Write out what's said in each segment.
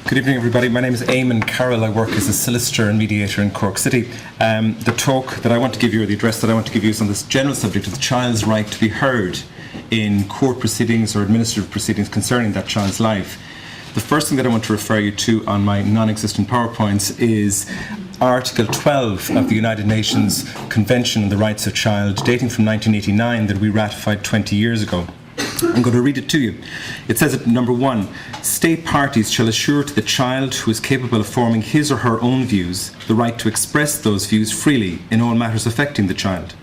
Good evening, everybody. My name is Eamonn Carroll. I work as a solicitor and mediator in Cork City. The talk that I want to give you, or the address that I want to give you, is on this general subject of the child's right to be heard in court proceedings or administrative proceedings concerning that child's life. The first thing that I want to refer you to on my non-existent PowerPoints is Article 12 of the United Nations Convention on the Rights of Child, dating from 1989, that we ratified 20 years ago. I'm going to read it to you. It says at number 1, state parties shall assure to the child who is capable of forming his or her own views the right to express those views freely in all matters affecting the child.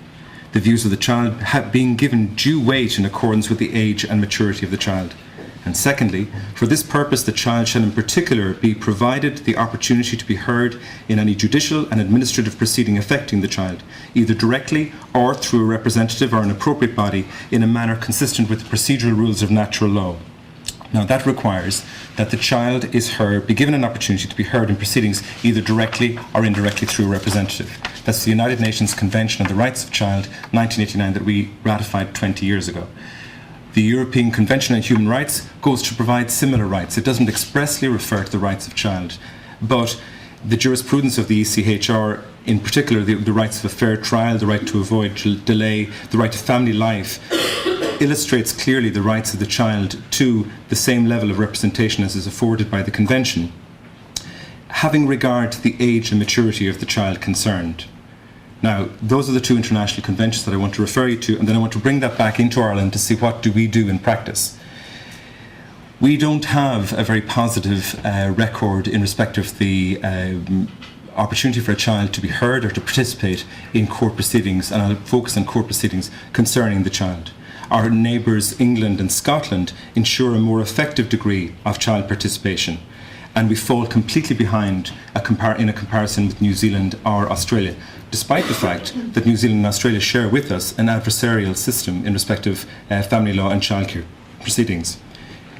The views of the child have been given due weight in accordance with the age and maturity of the child. And secondly, for this purpose the child shall in particular be provided the opportunity to be heard in any judicial and administrative proceeding affecting the child, either directly or through a representative or an appropriate body in a manner consistent with the procedural rules of natural law. Now that requires that the child be given an opportunity to be heard in proceedings either directly or indirectly through a representative. That's the United Nations Convention on the Rights of Child, 1989, that we ratified 20 years ago. The European Convention on Human Rights goes to provide similar rights. It doesn't expressly refer to the rights of child, but the jurisprudence of the ECHR, in particular the rights of a fair trial, the right to avoid delay, the right to family life, illustrates clearly the rights of the child to the same level of representation as is afforded by the Convention, having regard to the age and maturity of the child concerned. Now, those are the two international conventions that I want to refer you to, and then I want to bring that back into Ireland to see what do we do in practice. We don't have a very positive record in respect of the opportunity for a child to be heard or to participate in court proceedings, and I'll focus on court proceedings concerning the child. Our neighbours England and Scotland ensure a more effective degree of child participation, and we fall completely behind in a comparison with New Zealand or Australia, despite the fact that New Zealand and Australia share with us an adversarial system in respect of family law and childcare proceedings.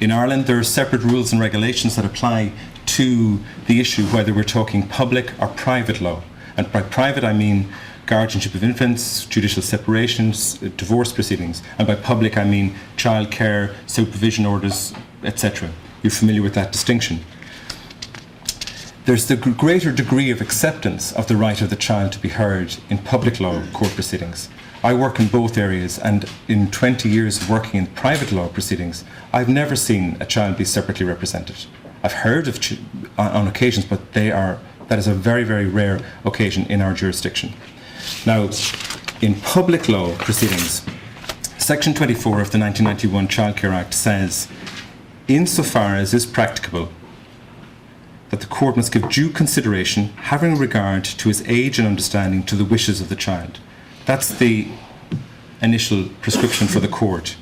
In Ireland, there are separate rules and regulations that apply to the issue whether we're talking public or private law. And by private, I mean guardianship of infants, judicial separations, divorce proceedings. And by public, I mean childcare, supervision orders, etc. You're familiar with that distinction. There's the greater degree of acceptance of the right of the child to be heard in public law court proceedings. I work in both areas, and in 20 years of working in private law proceedings, I've never seen a child be separately represented. I've heard of on occasions, but that is a very, very rare occasion in our jurisdiction. Now, in public law proceedings, Section 24 of the 1991 Childcare Act says, insofar as is practicable, that the court must give due consideration, having regard to his age and understanding, to the wishes of the child. That's the initial prescription for the court.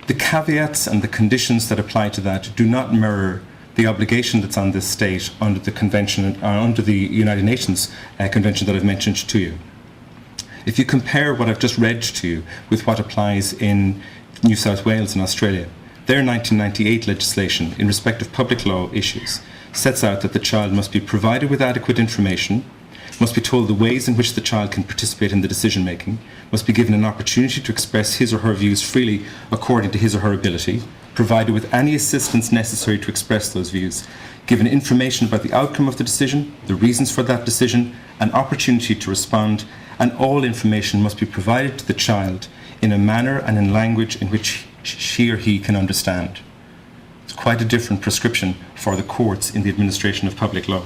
The caveats and the conditions that apply to that do not mirror the obligation that's on this state under the convention, under the United Nations Convention that I've mentioned to you. If you compare what I've just read to you with what applies in New South Wales and Australia, their 1998 legislation in respect of public law issues sets out that the child must be provided with adequate information, must be told the ways in which the child can participate in the decision making, must be given an opportunity to express his or her views freely according to his or her ability, provided with any assistance necessary to express those views, given information about the outcome of the decision, the reasons for that decision, an opportunity to respond, and all information must be provided to the child in a manner and in language in which she or he can understand. It's quite a different prescription for the courts in the administration of public law.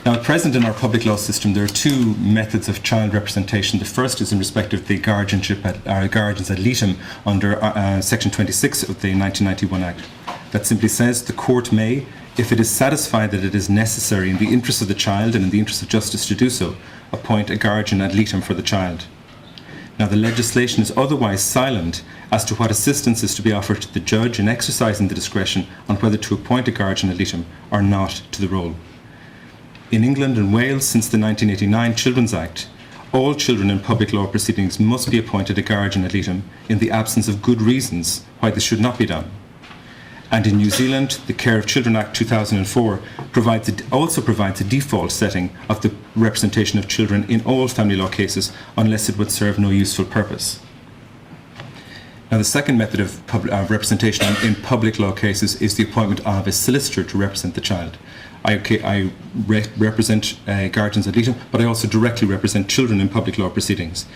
Now, at present in our public law system, there are two methods of child representation. The first is in respect of the guardians ad litem under Section 26 of the 1991 Act. That simply says the court may, if it is satisfied that it is necessary in the interest of the child and in the interest of justice to do so, appoint a guardian ad litem for the child. Now, the legislation is otherwise silent as to what assistance is to be offered to the judge in exercising the discretion on whether to appoint a guardian ad litem or not to the role. In England and Wales, since the 1989 Children's Act, all children in public law proceedings must be appointed a guardian ad litem in the absence of good reasons why this should not be done. And in New Zealand, the Care of Children Act 2004 also provides a default setting of the representation of children in all family law cases unless it would serve no useful purpose. Now, the second method of representation in public law cases is the appointment of a solicitor to represent the child. I represent guardians ad litem, but I also directly represent children in public law proceedings.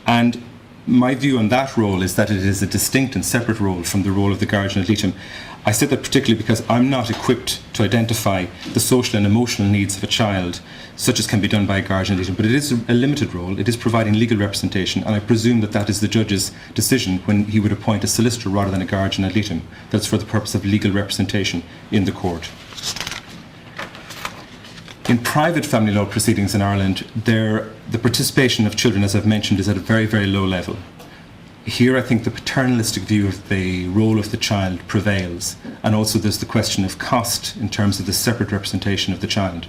And my view on that role is that it is a distinct and separate role from the role of the guardian ad litem. I say that particularly because I'm not equipped to identify the social and emotional needs of a child, such as can be done by a guardian ad litem, but it is a limited role. It is providing legal representation, and I presume that that is the judge's decision when he would appoint a solicitor rather than a guardian ad litem. That's for the purpose of legal representation in the court. In private family law proceedings in Ireland, the participation of children, as I've mentioned, is at a very, very low level. Here, I think the paternalistic view of the role of the child prevails, and also there's the question of cost in terms of the separate representation of the child.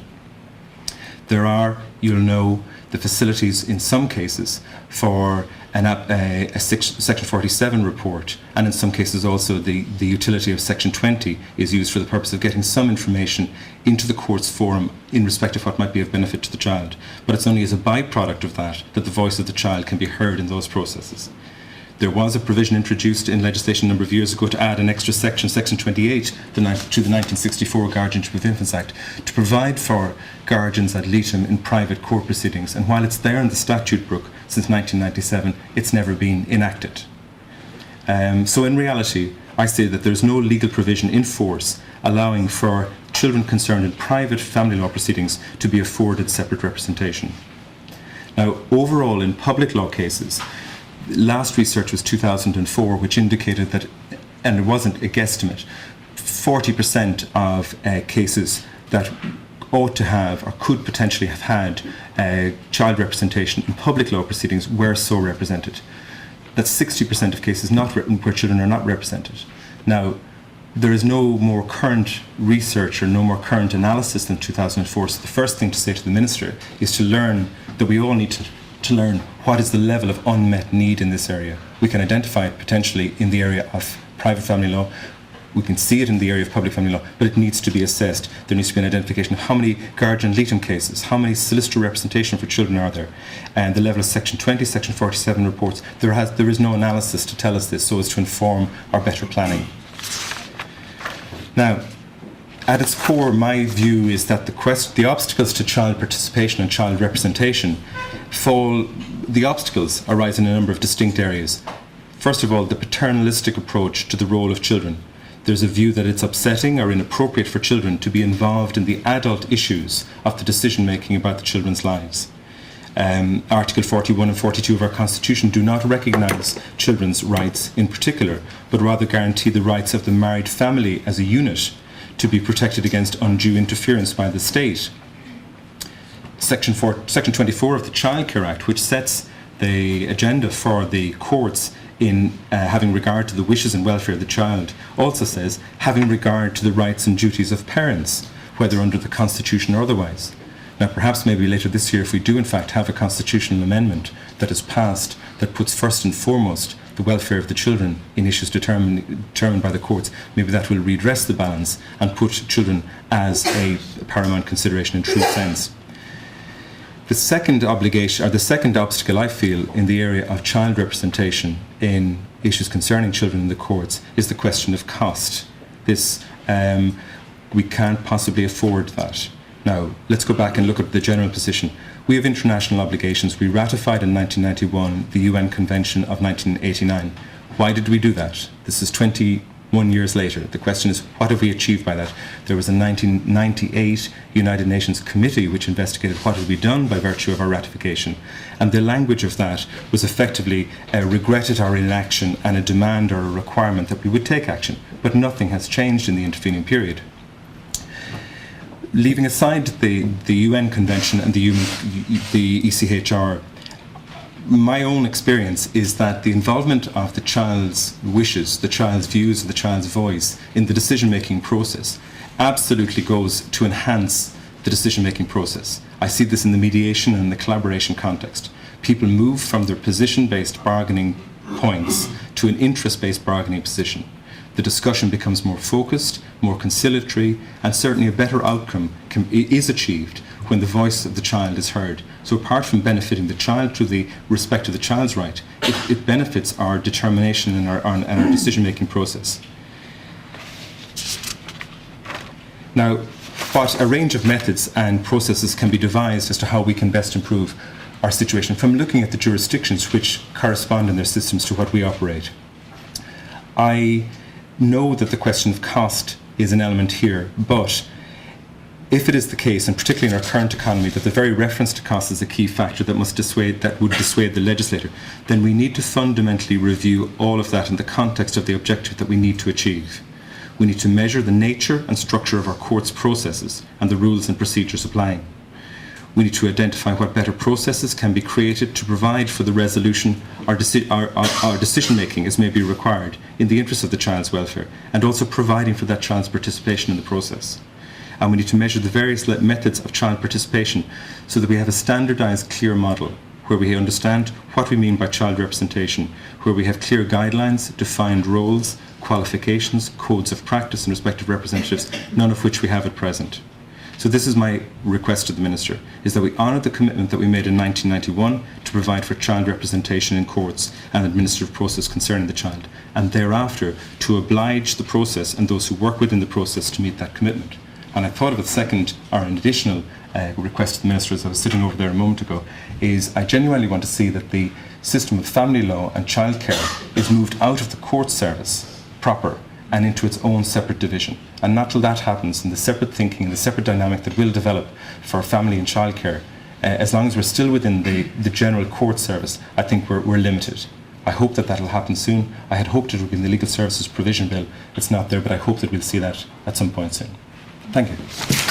There are, you'll know, the facilities in some cases for a Section 47 report, and in some cases also the utility of Section 20 is used for the purpose of getting some information into the court's forum in respect of what might be of benefit to the child. But it's only as a byproduct of that that the voice of the child can be heard in those processes. There was a provision introduced in legislation a number of years ago to add an extra section, Section 28, to the 1964 Guardianship of Infants Act, to provide for guardians ad litem in private court proceedings. And while it's there in the statute book since 1997, it's never been enacted. So in reality, I say that there's no legal provision in force allowing for children concerned in private family law proceedings to be afforded separate representation. Now, overall, in public law cases, last research was 2004, which indicated that, and it wasn't a guesstimate, 40% of cases that ought to have or could potentially have had child representation in public law proceedings were so represented. That's 60% of cases where children are not represented. Now, there is no more current research or no more current analysis than 2004, so the first thing to say to the Minister is to learn that we all need to learn what is the level of unmet need in this area. We can identify it potentially in the area of private family law. We can see it in the area of public family law, but it needs to be assessed. There needs to be an identification of how many guardian ad litem cases, how many solicitor representation for children are there, and the level of Section 20, Section 47 reports. There is no analysis to tell us this so as to inform our better planning. Now, at its core, my view is that the obstacles to child participation and child representation the obstacles arise in a number of distinct areas. First of all, the paternalistic approach to the role of children. There's a view that it's upsetting or inappropriate for children to be involved in the adult issues of the decision making about the children's lives. Article 41 and 42 of our Constitution do not recognise children's rights in particular, but rather guarantee the rights of the married family as a unit to be protected against undue interference by the state. Section 24 of the Child Care Act, which sets the agenda for the courts in having regard to the wishes and welfare of the child, also says having regard to the rights and duties of parents, whether under the Constitution or otherwise. Now, perhaps maybe later this year, if we do in fact have a constitutional amendment that is passed that puts first and foremost the welfare of the children in issues determined by the courts, maybe that will redress the balance and put children as a paramount consideration in true sense. The second obstacle I feel in the area of child representation in issues concerning children in the courts is the question of cost. We can't possibly afford that. Now, let's go back and look at the general position. We have international obligations. We ratified in 1991 the UN Convention of 1989. Why did we do that? This is 21 years later. The question is, what have we achieved by that? There was a 1998 United Nations committee which investigated what had been done by virtue of our ratification. And the language of that was effectively regretted our inaction and a demand or a requirement that we would take action. But nothing has changed in the intervening period. Leaving aside the UN Convention and the ECHR, my own experience is that the involvement of the child's wishes, the child's views, and the child's voice in the decision-making process absolutely goes to enhance the decision-making process. I see this in the mediation and the collaboration context. People move from their position-based bargaining points to an interest-based bargaining position. The discussion becomes more focused, more conciliatory, and certainly a better outcome is achieved when the voice of the child is heard. So apart from benefiting the child through the respect of the child's right, it benefits our determination and our decision-making process. Now, what a range of methods and processes can be devised as to how we can best improve our situation from looking at the jurisdictions which correspond in their systems to what we operate. I know that the question of cost is an element here, but if it is the case, and particularly in our current economy, that the very reference to cost is a key factor that would dissuade the legislator, then we need to fundamentally review all of that in the context of the objective that we need to achieve. We need to measure the nature and structure of our court's processes and the rules and procedures applying. We need to identify what better processes can be created to provide for the resolution our decision-making as may be required in the interest of the child's welfare, and also providing for that child's participation in the process. And we need to measure the various methods of child participation so that we have a standardised, clear model where we understand what we mean by child representation, where we have clear guidelines, defined roles, qualifications, codes of practice and respective representatives, none of which we have at present. So this is my request to the Minister, is that we honour the commitment that we made in 1991 to provide for child representation in courts and administrative process concerning the child, and thereafter to oblige the process and those who work within the process to meet that commitment. And I thought of a second, or an additional request to the Minister as I was sitting over there a moment ago, is I genuinely want to see that the system of family law and childcare is moved out of the court service proper and into its own separate division. And not till that happens, in the separate thinking and the separate dynamic that will develop for family and childcare, as long as we're still within the general court service, I think we're limited. I hope that will happen soon. I had hoped it would be in the Legal Services Provision Bill. It's not there, but I hope that we'll see that at some point soon. Thank you.